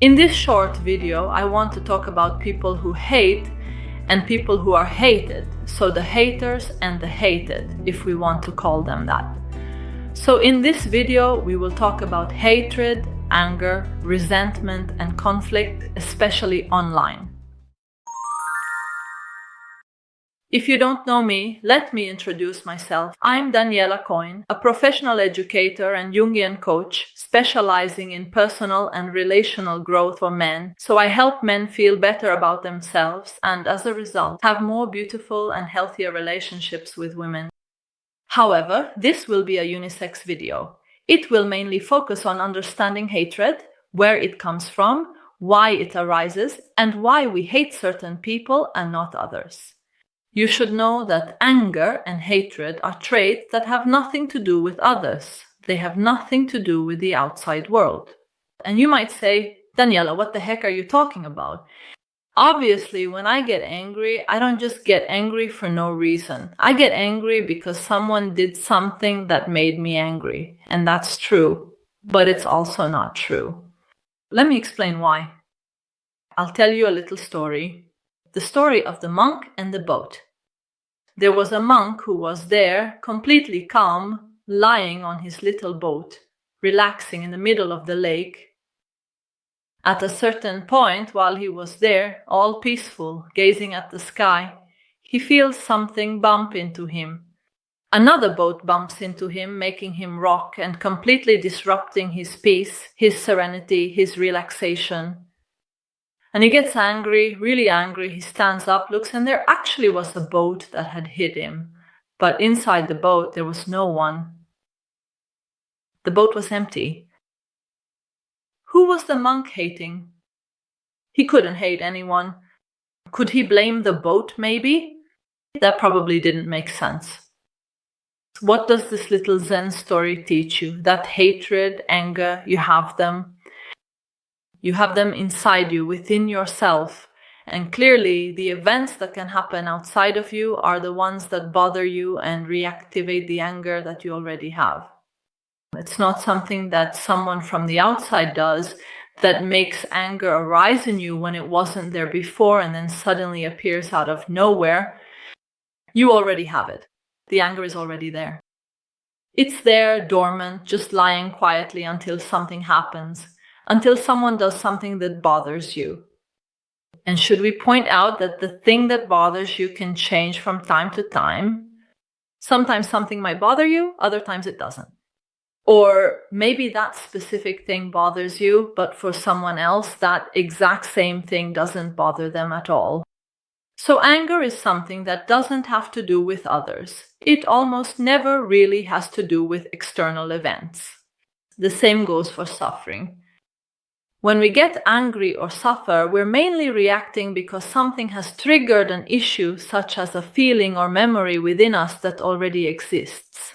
In this short video, I want to talk about people who hate and people who are hated. So the haters and the hated, if we want to call them that. So in this video, we will talk about hatred, anger, resentment, and conflict, especially online. If you don't know me, let me introduce myself. I'm Daniela Coin, a professional educator and Jungian coach specializing in personal and relational growth for men. So I help men feel better about themselves and, as a result, have more beautiful and healthier relationships with women. However, this will be a unisex video. It will mainly focus on understanding hatred, where it comes from, why it arises, and why we hate certain people and not others. You should know that anger and hatred are traits that have nothing to do with others. They have nothing to do with the outside world. And you might say, Daniela, what the heck are you talking about? Obviously, when I get angry, I don't just get angry for no reason. I get angry because someone did something that made me angry. And that's true, but it's also not true. Let me explain why. I'll tell you a little story. The story of the monk and the boat. There was a monk who was there, completely calm, lying on his little boat, relaxing in the middle of the lake. At a certain point, while he was there, all peaceful, gazing at the sky, he feels something bump into him. Another boat bumps into him, making him rock and completely disrupting his peace, his serenity, his relaxation. And he gets angry, really angry. He stands up, looks, and there actually was a boat that had hit him. But inside the boat, there was no one. The boat was empty. Who was the monk hating? He couldn't hate anyone. Could he blame the boat, maybe? That probably didn't make sense. What does this little Zen story teach you? That hatred, anger, you have them. You have them inside you, within yourself. And clearly, the events that can happen outside of you are the ones that bother you and reactivate the anger that you already have. It's not something that someone from the outside does that makes anger arise in you when it wasn't there before and then suddenly appears out of nowhere. You already have it. The anger is already there. It's there, dormant, just lying quietly until something happens. Until someone does something that bothers you. And should we point out that the thing that bothers you can change from time to time? Sometimes something might bother you, other times it doesn't. Or maybe that specific thing bothers you, but for someone else, that exact same thing doesn't bother them at all. So anger is something that doesn't have to do with others. It almost never really has to do with external events. The same goes for suffering. When we get angry or suffer, we're mainly reacting because something has triggered an issue, such as a feeling or memory within us that already exists.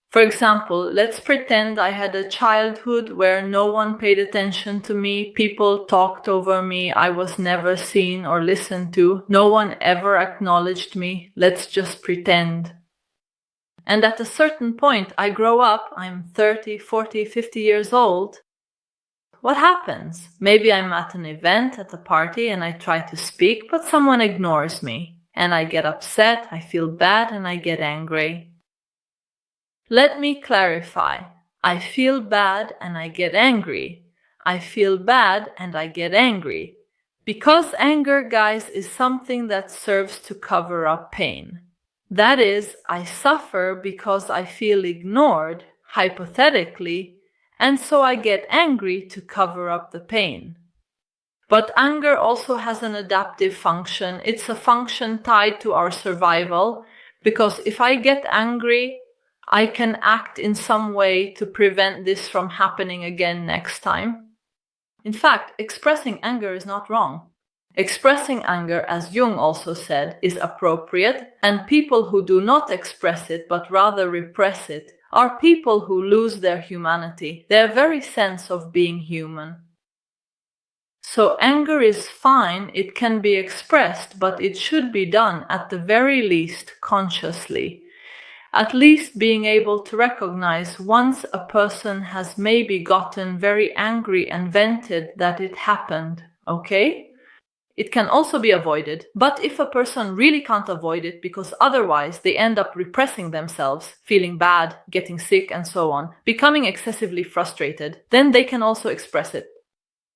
For example, let's pretend I had a childhood where no one paid attention to me, people talked over me, I was never seen or listened to, no one ever acknowledged me. Let's just pretend. And at a certain point, I grow up, I'm 30, 40, 50 years old. What happens? Maybe I'm at an event, at a party, and I try to speak, but someone ignores me. And I get upset, I feel bad, and I get angry. Let me clarify. I feel bad and I get angry. I feel bad and I get angry. Because anger, guys, is something that serves to cover up pain. That is, I suffer because I feel ignored, hypothetically, and so I get angry to cover up the pain. But anger also has an adaptive function. It's a function tied to our survival, because if I get angry, I can act in some way to prevent this from happening again next time. In fact, expressing anger is not wrong. Expressing anger, as Jung also said, is appropriate, and people who do not express it but rather repress it are people who lose their humanity, their very sense of being human. So anger is fine, it can be expressed, but it should be done at the very least consciously. At least being able to recognize once a person has maybe gotten very angry and vented that it happened, okay? It can also be avoided, but if a person really can't avoid it because otherwise they end up repressing themselves, feeling bad, getting sick, and so on, becoming excessively frustrated, then they can also express it.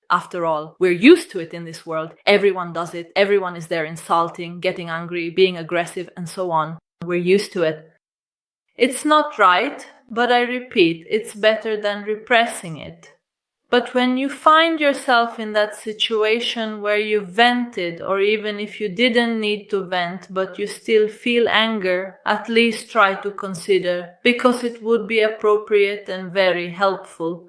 After all, we're used to it in this world. Everyone does it. Everyone is there insulting, getting angry, being aggressive, and so on. We're used to it. It's not right, but I repeat, it's better than repressing it. But when you find yourself in that situation where you vented, or even if you didn't need to vent, but you still feel anger, at least try to consider, because it would be appropriate and very helpful.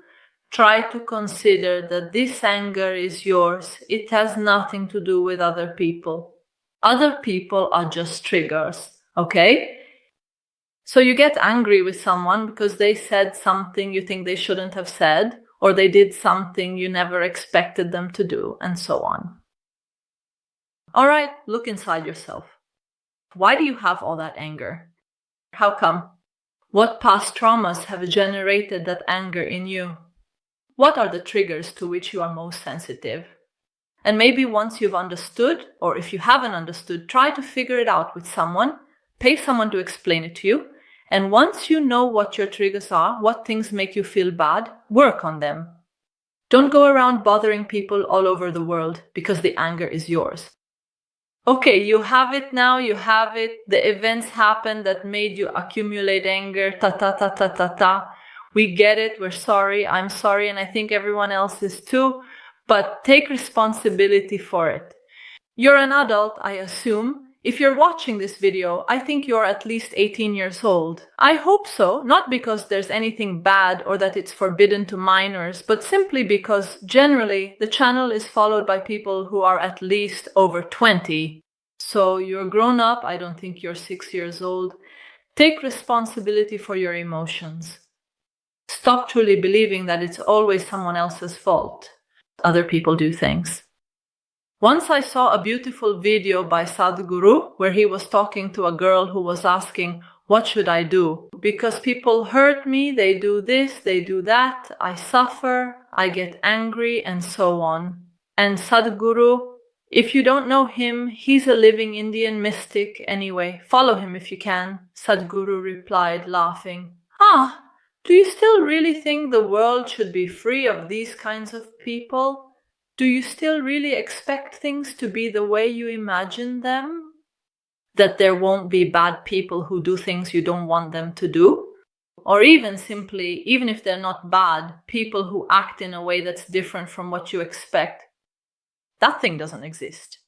Try to consider that this anger is yours. It has nothing to do with other people. Other people are just triggers, okay? So you get angry with someone because they said something you think they shouldn't have said, or they did something you never expected them to do, and so on. All right, look inside yourself. Why do you have all that anger? How come? What past traumas have generated that anger in you? What are the triggers to which you are most sensitive? And maybe once you've understood, or if you haven't understood, try to figure it out with someone, pay someone to explain it to you, and once you know what your triggers are, what things make you feel bad, work on them. Don't go around bothering people all over the world because the anger is yours. Okay, you have it now, you have it. The events happened that made you accumulate anger, ta. We get it, we're sorry, I'm sorry, and I think everyone else is too, but take responsibility for it. You're an adult, I assume. If you're watching this video, I think you're at least 18 years old. I hope so, not because there's anything bad or that it's forbidden to minors, but simply because generally the channel is followed by people who are at least over 20. So you're grown up, I don't think you're 6 years old. Take responsibility for your emotions. Stop truly believing that it's always someone else's fault. Other people do things. Once I saw a beautiful video by Sadhguru where he was talking to a girl who was asking, what should I do? Because people hurt me, they do this, they do that, I suffer, I get angry, and so on. And Sadhguru, if you don't know him, he's a living Indian mystic anyway. Follow him if you can. Sadhguru replied, laughing. Do you still really think the world should be free of these kinds of people? Do you still really expect things to be the way you imagine them? That there won't be bad people who do things you don't want them to do? Or even simply, even if they're not bad, people who act in a way that's different from what you expect? That thing doesn't exist.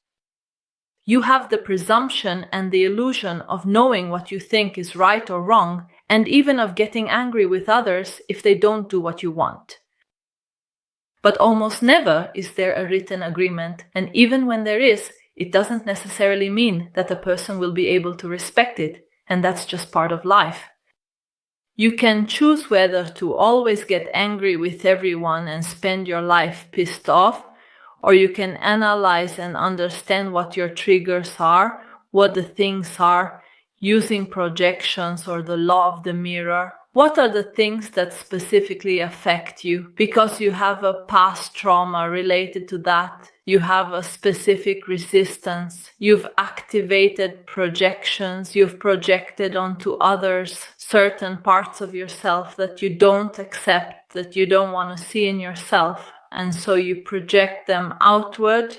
You have the presumption and the illusion of knowing what you think is right or wrong, and even of getting angry with others if they don't do what you want. But almost never is there a written agreement, and even when there is, it doesn't necessarily mean that a person will be able to respect it, and that's just part of life. You can choose whether to always get angry with everyone and spend your life pissed off, or you can analyze and understand what your triggers are, what the things are, using projections or the law of the mirror. What are the things that specifically affect you? Because you have a past trauma related to that. You have a specific resistance. You've activated projections. You've projected onto others certain parts of yourself that you don't accept, that you don't want to see in yourself. And so you project them outward.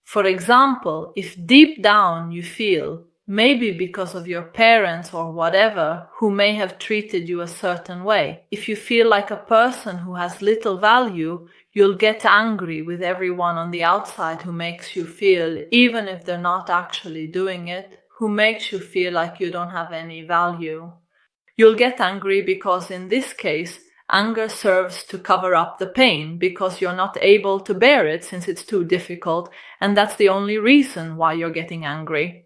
For example, if deep down you feel, maybe because of your parents or whatever, who may have treated you a certain way. If you feel like a person who has little value, you'll get angry with everyone on the outside who makes you feel, even if they're not actually doing it, who makes you feel like you don't have any value. You'll get angry because in this case, anger serves to cover up the pain because you're not able to bear it since it's too difficult, and that's the only reason why you're getting angry.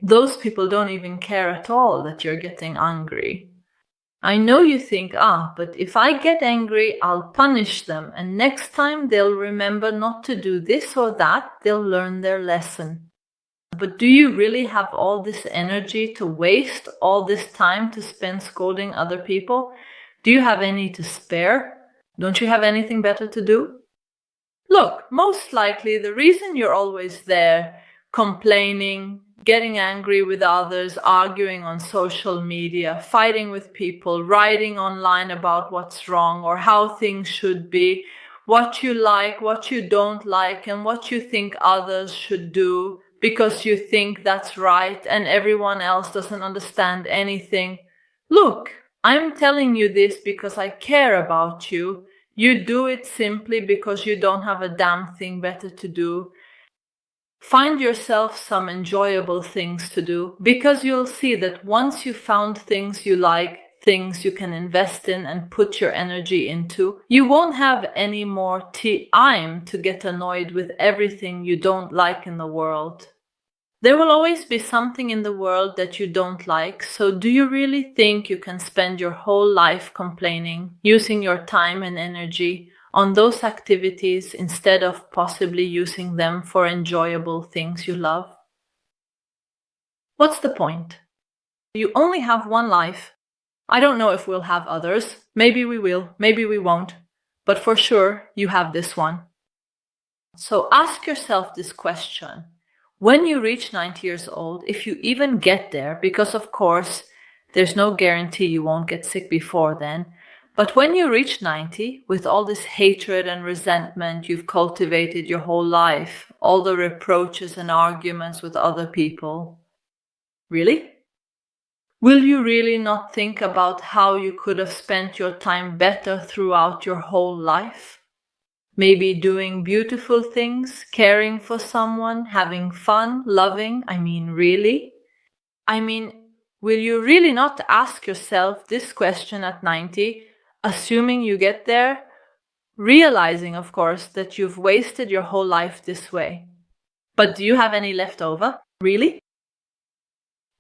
Those people don't even care at all that you're getting angry. I know you think, but if I get angry, I'll punish them, and next time they'll remember not to do this or that, they'll learn their lesson. But do you really have all this energy to waste all this time to spend scolding other people? Do you have any to spare? Don't you have anything better to do? Look, most likely the reason you're always there, complaining, getting angry with others, arguing on social media, fighting with people, writing online about what's wrong or how things should be, what you like, what you don't like, and what you think others should do because you think that's right and everyone else doesn't understand anything. Look, I'm telling you this because I care about you. You do it simply because you don't have a damn thing better to do. Find yourself some enjoyable things to do, because you'll see that once you found things you like, things you can invest in and put your energy into, you won't have any more time to get annoyed with everything you don't like in the world. There will always be something in the world that you don't like, so do you really think you can spend your whole life complaining, using your time and energy on those activities instead of possibly using them for enjoyable things you love? What's the point? You only have one life. I don't know if we'll have others. Maybe we will, maybe we won't. But for sure, you have this one. So ask yourself this question. When you reach 90 years old, if you even get there, because of course, there's no guarantee you won't get sick before then, but when you reach 90, with all this hatred and resentment you've cultivated your whole life, all the reproaches and arguments with other people, really? Will you really not think about how you could have spent your time better throughout your whole life? Maybe doing beautiful things, caring for someone, having fun, loving. Really? Will you really not ask yourself this question at 90, assuming you get there, realizing, of course, that you've wasted your whole life this way? But do you have any left over? Really?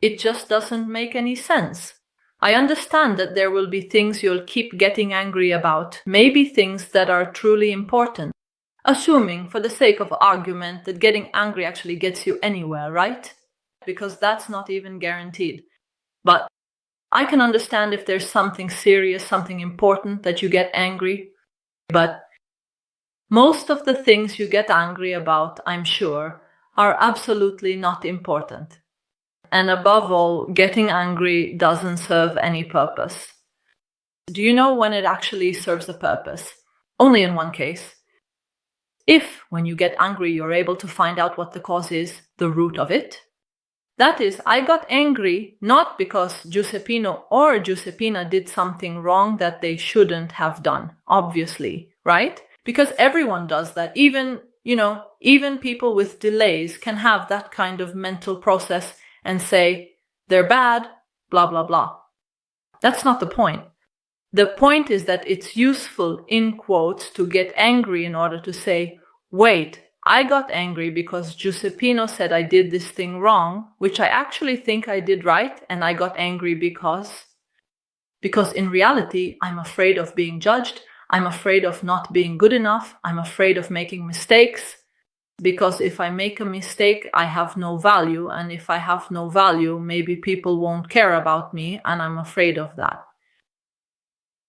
It just doesn't make any sense. I understand that there will be things you'll keep getting angry about, maybe things that are truly important. Assuming, for the sake of argument, that getting angry actually gets you anywhere, right? Because that's not even guaranteed. But I can understand if there's something serious, something important that you get angry. But most of the things you get angry about, I'm sure, are absolutely not important. And above all, getting angry doesn't serve any purpose. Do you know when it actually serves a purpose? Only in one case. If, when you get angry, you're able to find out what the cause is, the root of it. That is, I got angry not because Giuseppino or Giuseppina did something wrong that they shouldn't have done, obviously, right? Because everyone does that. Even people with delays can have that kind of mental process and say, they're bad, blah, blah, blah. That's not the point. The point is that it's useful, in quotes, to get angry in order to say, wait, I got angry because Giuseppino said I did this thing wrong, which I actually think I did right, and I got angry because in reality, I'm afraid of being judged, I'm afraid of not being good enough, I'm afraid of making mistakes, because if I make a mistake, I have no value, and if I have no value, maybe people won't care about me, and I'm afraid of that.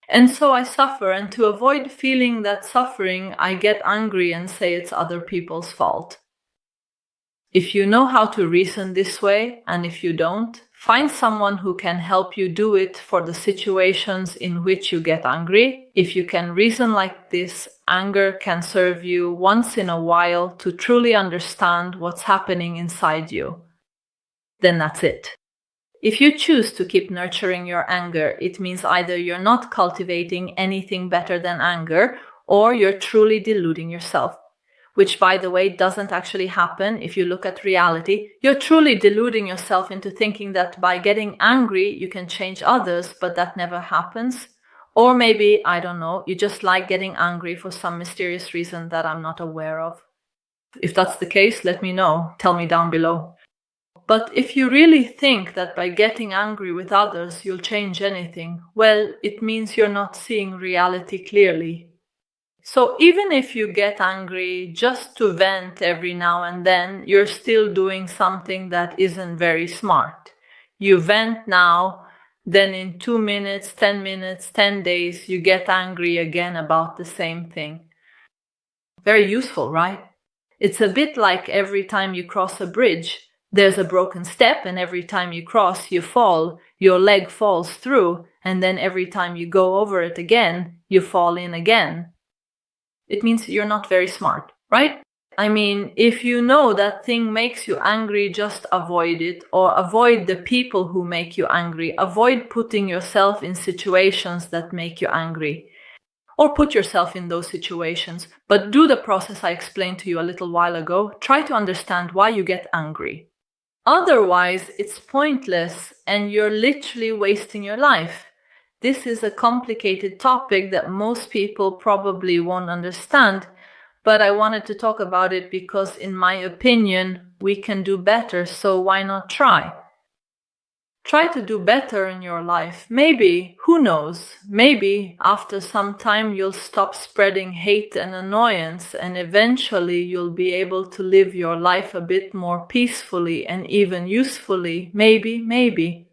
And so I suffer, and to avoid feeling that suffering, I get angry and say it's other people's fault. If you know how to reason this way, and if you don't, find someone who can help you do it for the situations in which you get angry. If you can reason like this, anger can serve you once in a while to truly understand what's happening inside you. Then that's it. If you choose to keep nurturing your anger, it means either you're not cultivating anything better than anger, or you're truly deluding yourself. Which, by the way, doesn't actually happen if you look at reality. You're truly deluding yourself into thinking that by getting angry, you can change others, but that never happens. Or maybe, I don't know, you just like getting angry for some mysterious reason that I'm not aware of. If that's the case, let me know. Tell me down below. But if you really think that by getting angry with others you'll change anything, well, it means you're not seeing reality clearly. So even if you get angry just to vent every now and then, you're still doing something that isn't very smart. You vent now, then in 2 minutes, 10 days, you get angry again about the same thing. Very useful, right? It's a bit like every time you cross a bridge, there's a broken step, and every time you cross, you fall, your leg falls through, and then every time you go over it again, you fall in again. It means you're not very smart, right? I mean, if you know that thing makes you angry, just avoid it, or avoid the people who make you angry. Avoid putting yourself in situations that make you angry. Or put yourself in those situations, but do the process I explained to you a little while ago. Try to understand why you get angry. Otherwise, it's pointless and you're literally wasting your life. This is a complicated topic that most people probably won't understand, but I wanted to talk about it because, in my opinion, we can do better, so why not try? Try to do better in your life. Maybe, who knows, maybe after some time you'll stop spreading hate and annoyance, and eventually you'll be able to live your life a bit more peacefully and even usefully. Maybe.